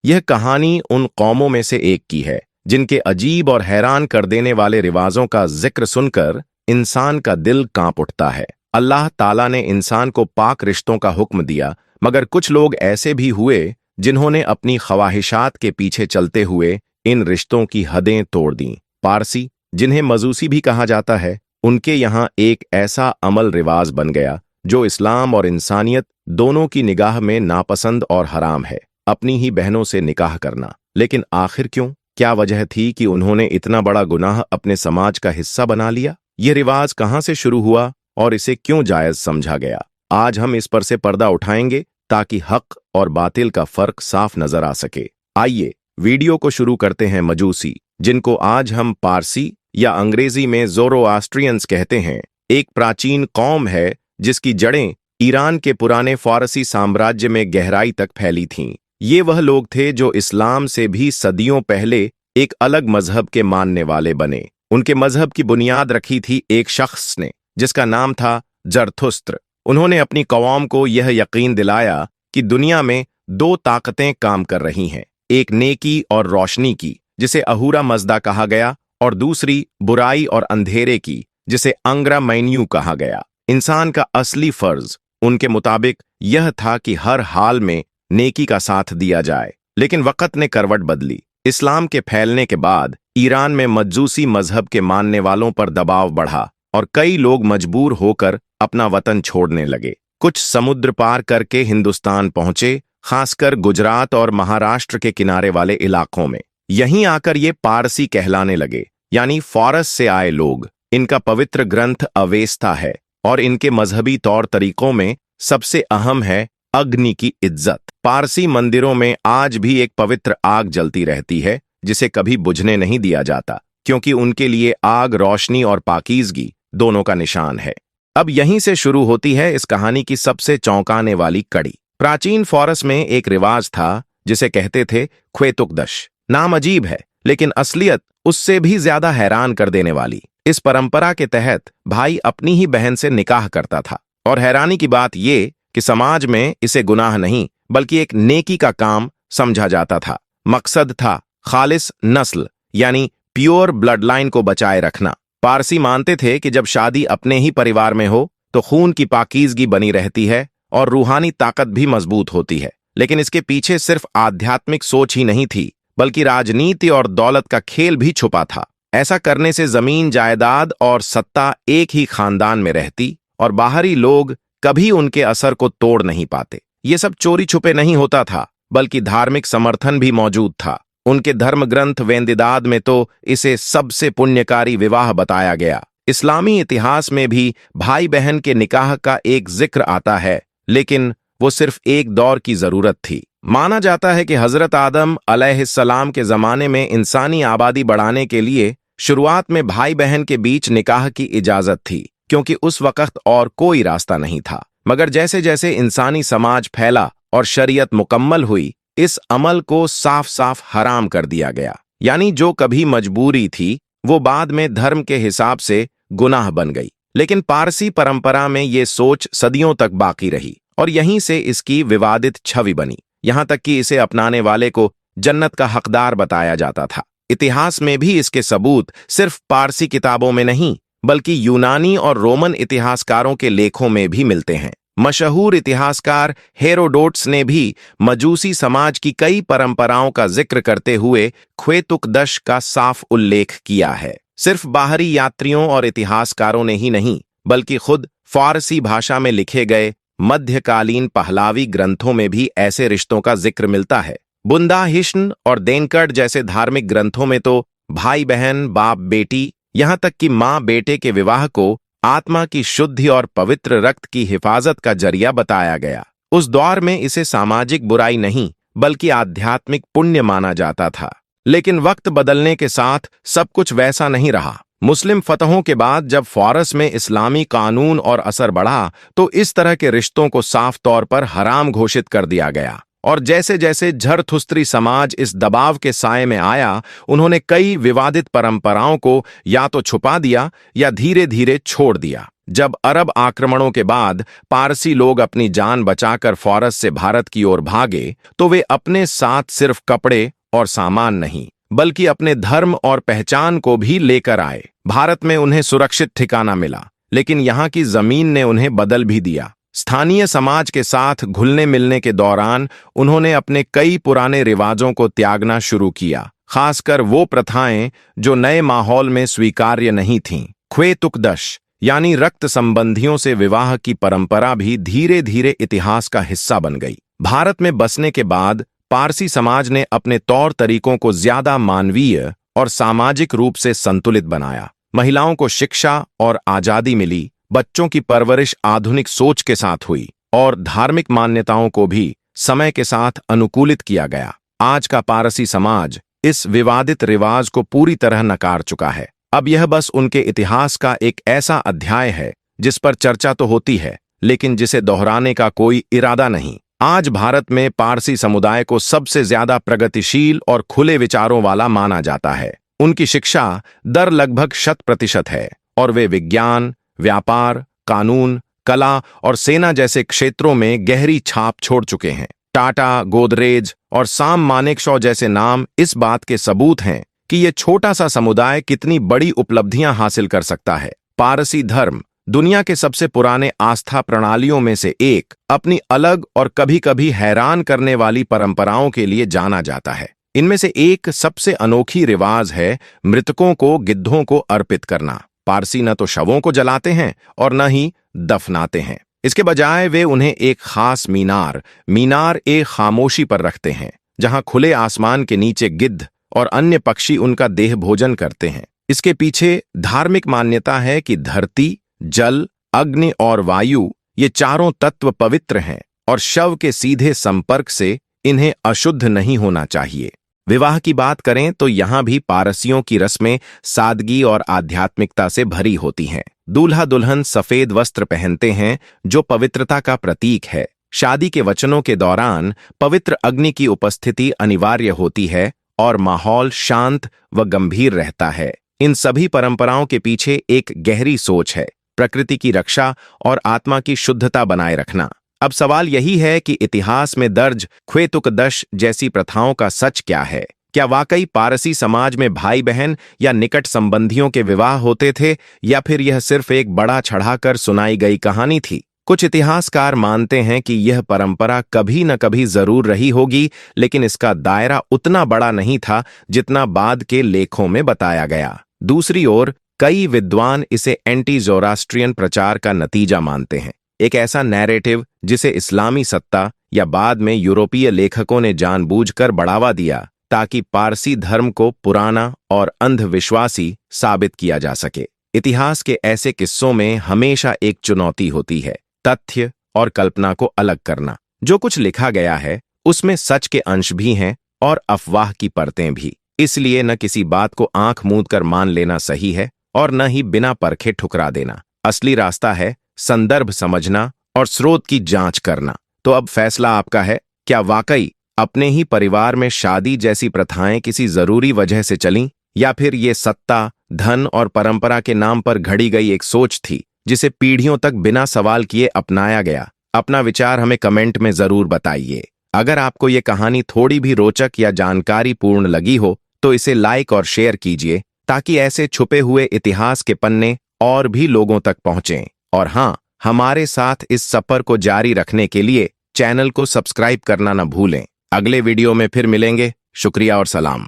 यह कहानी उन कौमों में से एक की है जिनके अजीब और हैरान कर देने वाले रिवाजों का जिक्र सुनकर इंसान का दिल कांप उठता है। अल्लाह ताला ने इंसान को पाक रिश्तों का हुक्म दिया, मगर कुछ लोग ऐसे भी हुए जिन्होंने अपनी ख्वाहिशात के पीछे चलते हुए इन रिश्तों की हदें तोड़ दीं। पारसी, जिन्हें मजूसी भी कहा जाता है, उनके यहाँ एक ऐसा अमल रिवाज बन गया जो इस्लाम और इंसानियत दोनों की निगाह में नापसंद और हराम है, अपनी ही बहनों से निकाह करना। लेकिन आखिर क्यों? क्या वजह थी कि उन्होंने इतना बड़ा गुनाह अपने समाज का हिस्सा बना लिया? यह रिवाज कहाँ से शुरू हुआ और इसे क्यों जायज समझा गया? आज हम इस पर से पर्दा उठाएंगे ताकि हक और बातिल का फर्क साफ नजर आ सके। आइए वीडियो को शुरू करते हैं। मजूसी, जिनको आज हम पारसी या अंग्रेजी में ज़ोरोआस्ट्रियंस कहते हैं, एक प्राचीन कौम है जिसकी जड़ें ईरान के पुराने फारसी साम्राज्य में गहराई तक फैली थीं। ये वह लोग थे जो इस्लाम से भी सदियों पहले एक अलग मजहब के मानने वाले बने। उनके मजहब की बुनियाद रखी थी एक शख्स ने जिसका नाम था जरथुस्त्र। उन्होंने अपनी कौम को यह यकीन दिलाया कि दुनिया में दो ताकतें काम कर रही हैं, एक नेकी और रोशनी की जिसे अहूरा मज़दा कहा गया, और दूसरी बुराई और अंधेरे की जिसे अंग्रा मैन्यू कहा गया। इंसान का असली फर्ज उनके मुताबिक यह था कि हर हाल में नेकी का साथ दिया जाए। लेकिन वक़्त ने करवट बदली। इस्लाम के फैलने के बाद ईरान में मजूसी मजहब के मानने वालों पर दबाव बढ़ा और कई लोग मजबूर होकर अपना वतन छोड़ने लगे। कुछ समुद्र पार करके हिंदुस्तान पहुंचे, खासकर गुजरात और महाराष्ट्र के किनारे वाले इलाकों में। यहीं आकर ये पारसी कहलाने लगे, यानी फारस से आए लोग। इनका पवित्र ग्रंथ अवेस्ता है और इनके मजहबी तौर तरीकों में सबसे अहम है अग्नि की इज्जत। पारसी मंदिरों में आज भी एक पवित्र आग जलती रहती है जिसे कभी बुझने नहीं दिया जाता, क्योंकि उनके लिए आग रोशनी और पाकीज़गी दोनों का निशान है। अब यहीं से शुरू होती है इस कहानी की सबसे चौंकाने वाली कड़ी। प्राचीन फारस में एक रिवाज था जिसे कहते थे ख्वेतुकदश। नाम अजीब है, लेकिन असलियत उससे भी ज्यादा हैरान कर देने वाली। इस परंपरा के तहत भाई अपनी ही बहन से निकाह करता था, और हैरानी की बात यह कि समाज में इसे गुनाह नहीं बल्कि एक नेकी का काम समझा जाता था। मकसद था खालिस नस्ल, यानी प्योर ब्लड लाइन को बचाए रखना। पारसी मानते थे कि जब शादी अपने ही परिवार में हो तो खून की पाकीज़गी बनी रहती है और रूहानी ताकत भी मजबूत होती है। लेकिन इसके पीछे सिर्फ आध्यात्मिक सोच ही नहीं थी, बल्कि राजनीति और दौलत का खेल भी छुपा था। ऐसा करने से जमीन जायदाद और सत्ता एक ही खानदान में रहती और बाहरी लोग कभी उनके असर को तोड़ नहीं पाते। ये सब चोरी छुपे नहीं होता था, बल्कि धार्मिक समर्थन भी मौजूद था। उनके धर्म ग्रंथ वेंदिदाद में तो इसे सबसे पुण्यकारी विवाह बताया गया। इस्लामी इतिहास में भी भाई बहन के निकाह का एक जिक्र आता है, लेकिन वो सिर्फ एक दौर की जरूरत थी। माना जाता है कि हजरत आदम अलैहिस्सलाम के जमाने में इंसानी आबादी बढ़ाने के लिए शुरुआत में भाई बहन के बीच निकाह की इजाजत थी, क्योंकि उस वक्त और कोई रास्ता नहीं था। मगर जैसे जैसे इंसानी समाज फैला और शरीयत मुकम्मल हुई, इस अमल को साफ साफ हराम कर दिया गया। यानी जो कभी मजबूरी थी वो बाद में धर्म के हिसाब से गुनाह बन गई। लेकिन पारसी परंपरा में ये सोच सदियों तक बाकी रही और यहीं से इसकी विवादित छवि बनी। यहां तक कि इसे अपनाने वाले को जन्नत का हकदार बताया जाता था। इतिहास में भी इसके सबूत सिर्फ पारसी किताबों में नहीं, बल्कि यूनानी और रोमन इतिहासकारों के लेखों में भी मिलते हैं। मशहूर इतिहासकार हेरोडोट्स ने भी मजूसी समाज की कई परंपराओं का जिक्र करते हुए ख्वेतुकदश का साफ उल्लेख किया है। सिर्फ बाहरी यात्रियों और इतिहासकारों ने ही नहीं, बल्कि खुद फारसी भाषा में लिखे गए मध्यकालीन पहलावी ग्रंथों में भी ऐसे रिश्तों का जिक्र मिलता है। बुंदाहिश्न और देनकट जैसे धार्मिक ग्रंथों में तो भाई बहन, बाप बेटी, यहां तक कि मां बेटे के विवाह को आत्मा की शुद्धि और पवित्र रक्त की हिफाजत का जरिया बताया गया। उस दौर में इसे सामाजिक बुराई नहीं बल्कि आध्यात्मिक पुण्य माना जाता था। लेकिन वक्त बदलने के साथ सब कुछ वैसा नहीं रहा। मुस्लिम फतहों के बाद जब फारस में इस्लामी कानून और असर बढ़ा तो इस तरह के रिश्तों को साफ तौर पर हराम घोषित कर दिया गया। और जैसे जैसे झरथुस्त्री समाज इस दबाव के साए में आया, उन्होंने कई विवादित परंपराओं को या तो छुपा दिया या धीरे धीरे छोड़ दिया। जब अरब आक्रमणों के बाद पारसी लोग अपनी जान बचाकर फारस से भारत की ओर भागे, तो वे अपने साथ सिर्फ कपड़े और सामान नहीं, बल्कि अपने धर्म और पहचान को भी लेकर आए। भारत में उन्हें सुरक्षित ठिकाना मिला, लेकिन यहाँ की जमीन ने उन्हें बदल भी दिया। स्थानीय समाज के साथ घुलने मिलने के दौरान उन्होंने अपने कई पुराने रिवाजों को त्यागना शुरू किया, खासकर वो प्रथाएं जो नए माहौल में स्वीकार्य नहीं थीं। ख्वे तुकदश यानी रक्त संबंधियों से विवाह की परंपरा भी धीरे धीरे इतिहास का हिस्सा बन गई। भारत में बसने के बाद पारसी समाज ने अपने तौर तरीकों को ज्यादा मानवीय और सामाजिक रूप से संतुलित बनाया। महिलाओं को शिक्षा और आजादी मिली, बच्चों की परवरिश आधुनिक सोच के साथ हुई और धार्मिक मान्यताओं को भी समय के साथ अनुकूलित किया गया। आज का पारसी समाज इस विवादित रिवाज को पूरी तरह नकार चुका है। अब यह बस उनके इतिहास का एक ऐसा अध्याय है जिस पर चर्चा तो होती है, लेकिन जिसे दोहराने का कोई इरादा नहीं। आज भारत में पारसी समुदाय को सबसे ज्यादा प्रगतिशील और खुले विचारों वाला माना जाता है। उनकी शिक्षा दर लगभग 100% है और वे विज्ञान, व्यापार, कानून, कला और सेना जैसे क्षेत्रों में गहरी छाप छोड़ चुके हैं। टाटा, गोदरेज और साम मानेकशॉ जैसे नाम इस बात के सबूत हैं कि यह छोटा सा समुदाय कितनी बड़ी उपलब्धियां हासिल कर सकता है। पारसी धर्म दुनिया के सबसे पुराने आस्था प्रणालियों में से एक, अपनी अलग और कभी-कभी हैरान करने वाली परंपराओं के लिए जाना जाता है। इनमें से एक सबसे अनोखी रिवाज है मृतकों को गिद्धों को अर्पित करना। पारसी न तो शवों को जलाते हैं और न ही दफनाते हैं। इसके बजाय वे उन्हें एक खास मीनार ए खामोशी पर रखते हैं, जहां खुले आसमान के नीचे गिद्ध और अन्य पक्षी उनका देह भोजन करते हैं। इसके पीछे धार्मिक मान्यता है कि धरती, जल, अग्नि और वायु ये चारों तत्व पवित्र हैं और शव के सीधे संपर्क से इन्हें अशुद्ध नहीं होना चाहिए। विवाह की बात करें तो यहाँ भी पारसियों की रस्में सादगी और आध्यात्मिकता से भरी होती हैं। दूल्हा दुल्हन सफेद वस्त्र पहनते हैं जो पवित्रता का प्रतीक है। शादी के वचनों के दौरान पवित्र अग्नि की उपस्थिति अनिवार्य होती है और माहौल शांत व गंभीर रहता है। इन सभी परंपराओं के पीछे एक गहरी सोच है, प्रकृति की रक्षा और आत्मा की शुद्धता बनाए रखना। अब सवाल यही है कि इतिहास में दर्ज ख्वे तुकदश जैसी प्रथाओं का सच क्या है? क्या वाकई पारसी समाज में भाई बहन या निकट संबंधियों के विवाह होते थे, या फिर यह सिर्फ एक बड़ा चढ़ाकर सुनाई गई कहानी थी? कुछ इतिहासकार मानते हैं कि यह परंपरा कभी न कभी जरूर रही होगी, लेकिन इसका दायरा उतना बड़ा नहीं था जितना बाद के लेखों में बताया गया। दूसरी ओर कई विद्वान इसे एंटी ज़ोरास्ट्रियन प्रचार का नतीजा मानते हैं, एक ऐसा नैरेटिव जिसे इस्लामी सत्ता या बाद में यूरोपीय लेखकों ने जानबूझकर बढ़ावा दिया ताकि पारसी धर्म को पुराना और अंधविश्वासी साबित किया जा सके। इतिहास के ऐसे किस्सों में हमेशा एक चुनौती होती है, तथ्य और कल्पना को अलग करना। जो कुछ लिखा गया है उसमें सच के अंश भी हैं और अफवाह की परतें भी। इसलिए न किसी बात को आंख मूंद कर मान लेना सही है और न ही बिना परखे ठुकरा देना। असली रास्ता है संदर्भ समझना और स्रोत की जांच करना। तो अब फैसला आपका है, क्या वाकई अपने ही परिवार में शादी जैसी प्रथाएं किसी जरूरी वजह से चलीं, या फिर ये सत्ता, धन और परंपरा के नाम पर घड़ी गई एक सोच थी जिसे पीढ़ियों तक बिना सवाल किए अपनाया गया? अपना विचार हमें कमेंट में जरूर बताइए। अगर आपको ये कहानी थोड़ी भी रोचक या जानकारी पूर्ण लगी हो तो इसे लाइक और शेयर कीजिए ताकि ऐसे छुपे हुए इतिहास के पन्ने और भी लोगों तक पहुंचें। और हाँ, हमारे साथ इस सफर को जारी रखने के लिए चैनल को सब्सक्राइब करना न भूलें। अगले वीडियो में फिर मिलेंगे। शुक्रिया और सलाम।